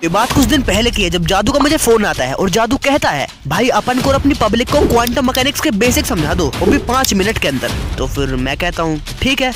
ये बात कुछ दिन पहले की है जब जादू का मुझे फोन आता है और जादू कहता है भाई अपन को अपनी पब्लिक को क्वांटम मैकेनिक्स के बेसिक समझा दो, वो भी 5 मिनट के अंदर। तो फिर मैं कहता हूँ ठीक है।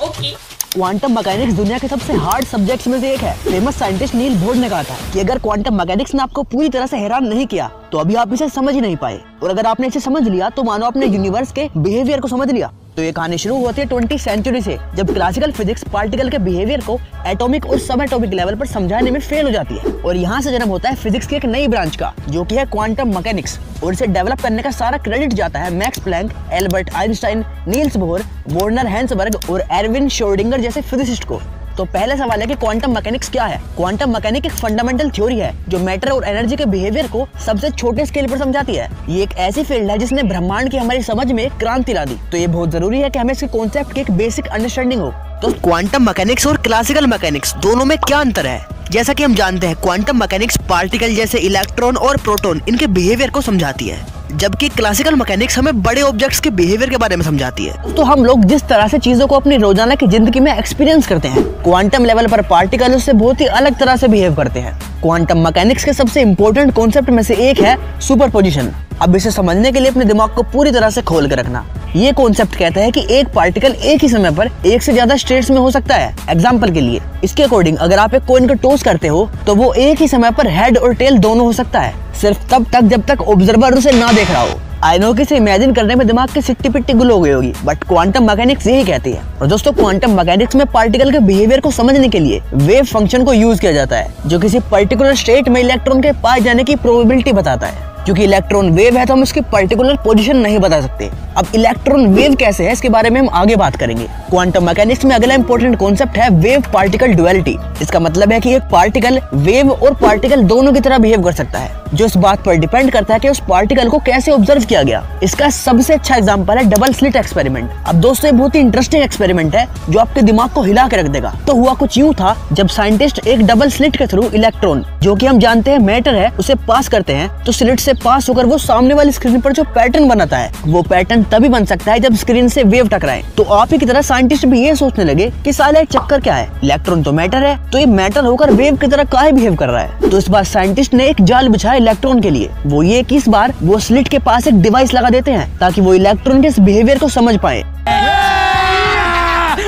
ओके। क्वांटम मैकेनिक्स दुनिया के सबसे हार्ड सब्जेक्ट्स में से एक है। फेमस साइंटिस्ट नील बोर ने कहा था कि अगर क्वांटम मैकेनिक्स ने आपको पूरी तरह से हैरान नहीं किया तो अभी आप इसे समझ ही नहीं पाए, और अगर आपने इसे समझ लिया तो मानो आपने यूनिवर्स के बिहेवियर को समझ लिया। तो ये कहानी शुरू होती है 20वीं सेंचुरी से, जब क्लासिकल फिजिक्स पार्टिकल के बिहेवियर को एटॉमिक और सब एटॉमिक लेवल पर समझाने में फेल हो जाती है, और यहाँ से जन्म होता है फिजिक्स की एक नई ब्रांच का, जो कि है क्वांटम मैकेनिक्स। और इसे डेवलप करने का सारा क्रेडिट जाता है Max Planck, Albert Einstein, Niels Bohr, Werner Heisenberg और एरविन श्रोडिंगर जैसे फिजिसिस्ट को। तो पहला सवाल है कि क्वांटम मैकेनिक्स क्या है। क्वांटम मैकेनिक्स एक फंडामेंटल थ्योरी है जो मैटर और एनर्जी के बिहेवियर को सबसे छोटे स्केल पर समझाती है। ये एक ऐसी फील्ड है जिसने ब्रह्मांड की हमारी समझ में क्रांति ला दी। तो ये बहुत जरूरी है कि हमें इसके कॉन्सेप्ट की एक बेसिक अंडरस्टैंडिंग हो। तो क्वांटम मैकेनिक्स और क्लासिकल मैकेनिक्स दोनों में क्या अंतर है? जैसा कि हम जानते हैं क्वांटम मैकेनिक्स पार्टिकल जैसे इलेक्ट्रॉन और प्रोटॉन इनके बिहेवियर को समझाती है, जबकि क्लासिकल मैकेनिक्स हमें बड़े ऑब्जेक्ट्स के बिहेवियर के बारे में समझाती है। तो हम लोग जिस तरह से चीजों को अपनी रोजाना की जिंदगी में एक्सपीरियंस करते हैं, क्वांटम लेवल पर पार्टिकल उससे बहुत ही अलग तरह से बिहेव करते हैं। क्वांटम मैकेनिक्स के सबसे इंपॉर्टेंट कॉन्सेप्ट में से एक है सुपरपोजिशन। अब इसे समझने के लिए अपने दिमाग को पूरी तरह से खोल कर रखना। ये कॉन्सेप्ट कहता है कि एक पार्टिकल एक ही समय पर एक से ज्यादा स्टेट्स में हो सकता है। एग्जांपल के लिए, इसके अकॉर्डिंग अगर आप एक कॉइन को टॉस करते हो तो वो एक ही समय पर हेड और टेल दोनों हो सकता है, सिर्फ तब तक जब तक ऑब्जर्वर उसे ना देख रहा हो। आई नो कि इसे इमेजिन करने में दिमाग की सिट्टी पिट्टी गुल हो गई होगी, बट क्वांटम मैकेनिक्स यही कहती है। और दोस्तों, क्वांटम मैकेनिक्स में पार्टिकल के बिहेवियर को समझने के लिए वेव फंक्शन को यूज किया जाता है, जो किसी पर्टिकुलर स्टेट में इलेक्ट्रॉन के पाए जाने की प्रोबेबिलिटी बताता है। क्योंकि इलेक्ट्रॉन वेव है तो हम उसकी पर्टिकुलर पोजीशन नहीं बता सकते। अब इलेक्ट्रॉन वेव कैसे है इसके बारे में हम आगे बात करेंगे। क्वांटम मैकेनिक्स में अगला इंपॉर्टेंट कॉन्सेप्ट है वेव पार्टिकल डुअलिटी। इसका मतलब है कि एक पार्टिकल वेव और पार्टिकल दोनों की तरह बिहेव कर सकता है, जो इस बात पर डिपेंड करता है कि उस पार्टिकल को कैसे ऑब्जर्व किया गया। इसका सबसे अच्छा एग्जांपल है डबल स्लिट एक्सपेरिमेंट। अब दोस्तों, ये बहुत ही इंटरेस्टिंग एक्सपेरिमेंट है जो आपके दिमाग को हिला के रख देगा। तो हुआ कुछ यूं था, जब साइंटिस्ट एक डबल स्लिट के थ्रू इलेक्ट्रॉन, जो कि हम जानते हैं मैटर है, उसे पास करते हैं, तो स्लिट से पास होकर वो सामने वाली स्क्रीन पर जो पैटर्न बनाता है, वो पैटर्न तभी बन सकता है जब स्क्रीन से वेव टकराए। तो आप ही की तरह साइंटिस्ट भी ये सोचने लगे कि साला चक्कर क्या है, इलेक्ट्रॉन तो मैटर है, तो ये मैटर होकर वेव की तरह काहे बिहेव कर रहा है। तो इस बार साइंटिस्ट ने एक जाल बिछाया इलेक्ट्रॉन के लिए। वो ये कि इस बार वो स्लिट के पास एक डिवाइस लगा देते हैं ताकि वो इलेक्ट्रॉन के इस बिहेवियर को समझ पाए।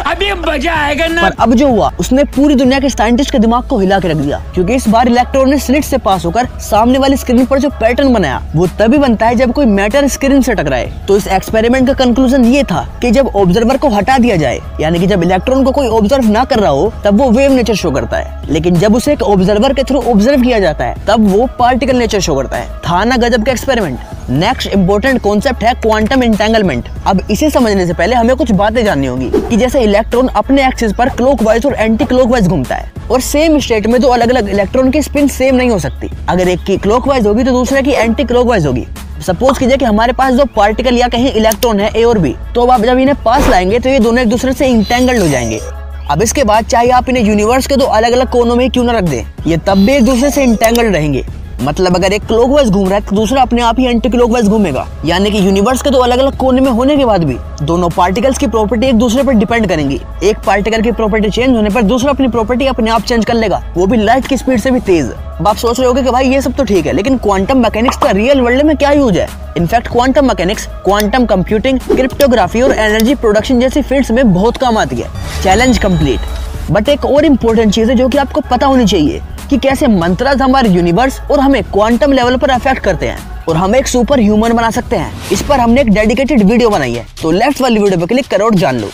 अभी मजा आएगा ना। पर अब जो हुआ उसने पूरी दुनिया के साइंटिस्ट के दिमाग को हिला के रख दिया, क्योंकि इस बार इलेक्ट्रॉन ने स्लिट से पास होकर सामने वाली स्क्रीन पर जो पैटर्न बनाया वो तभी बनता है जब कोई मैटर स्क्रीन से टकराए। तो इस एक्सपेरिमेंट का कंक्लूजन ये था कि जब ऑब्जर्वर को हटा दिया जाए, यानी कि जब इलेक्ट्रॉन को कोई ऑब्जर्व ना कर रहा हो, तब वो वेव नेचर शो करता है, लेकिन जब उसे एक ऑब्जर्वर के थ्रू ऑब्जर्व किया जाता है तब वो पार्टिकल नेचर शो करता है। था ना गजब का एक्सपेरिमेंट। नेक्स्ट इंपॉर्टेंट कॉन्सेप्ट है क्वांटम एंटेंगलमेंट। अब इसे समझने से पहले हमें कुछ बातें जाननी होगी कि जैसे इलेक्ट्रॉन अपने एक्सिस पर क्लॉकवाइज और एंटी क्लॉकवाइज घूमता है, और सेम स्टेट में दो अलग अलग इलेक्ट्रॉन की स्पिन सेम नहीं हो सकती। अगर एक की क्लॉकवाइज होगी तो दूसरे की एंटी क्लॉकवाइज होगी। सपोज कीजिए कि हमारे पास दो पार्टिकल या कहीं इलेक्ट्रॉन है, ए और बी, तो अब आप जब इन्हें पास लाएंगे तो ये दोनों एक दूसरे से इंटेंगल्ड हो जाएंगे। अब इसके बाद चाहे आप इन्हें यूनिवर्स के दो अलग अलग कोनों में क्यों न रख दें, ये तब भी एक दूसरे से इंटेंगल्ड रहेंगे। मतलब अगर एक क्लॉकवाइज घूम रहा है तो दूसरा अपने आप ही एंटी क्लॉकवाइज घूमेगा, यानी कि यूनिवर्स के दो अलग अलग कोने में होने के बाद भी दोनों पार्टिकल्स की प्रॉपर्टी एक दूसरे पर डिपेंड करेंगी। एक पार्टिकल की प्रॉपर्टी चेंज होने पर दूसरा अपनी प्रॉपर्टी अपने आप चेंज कर लेगा, वो भी लाइट की स्पीड से भी तेज। अब आप सोच रहे होंगे कि भाई ये सब तो ठीक है, लेकिन क्वांटम मैकेनिक्स का रियल वर्ल्ड में क्या यूज है। In fact quantum mechanics quantum computing, cryptography और एनर्जी प्रोडक्शन जैसी फील्ड्स में बहुत काम आती है। Challenge complete. बट एक और इम्पोर्टेंट चीज है जो कि आपको पता होनी चाहिए कि कैसे मंत्रास हमारे यूनिवर्स और हमें क्वांटम लेवल पर अफेक्ट करते हैं और हम एक सुपर ह्यूमन बना सकते हैं। इस पर हमने एक डेडिकेटेड वीडियो बनाई है, तो लेफ्ट वाली वीडियो पे क्लिक करो और जान लो।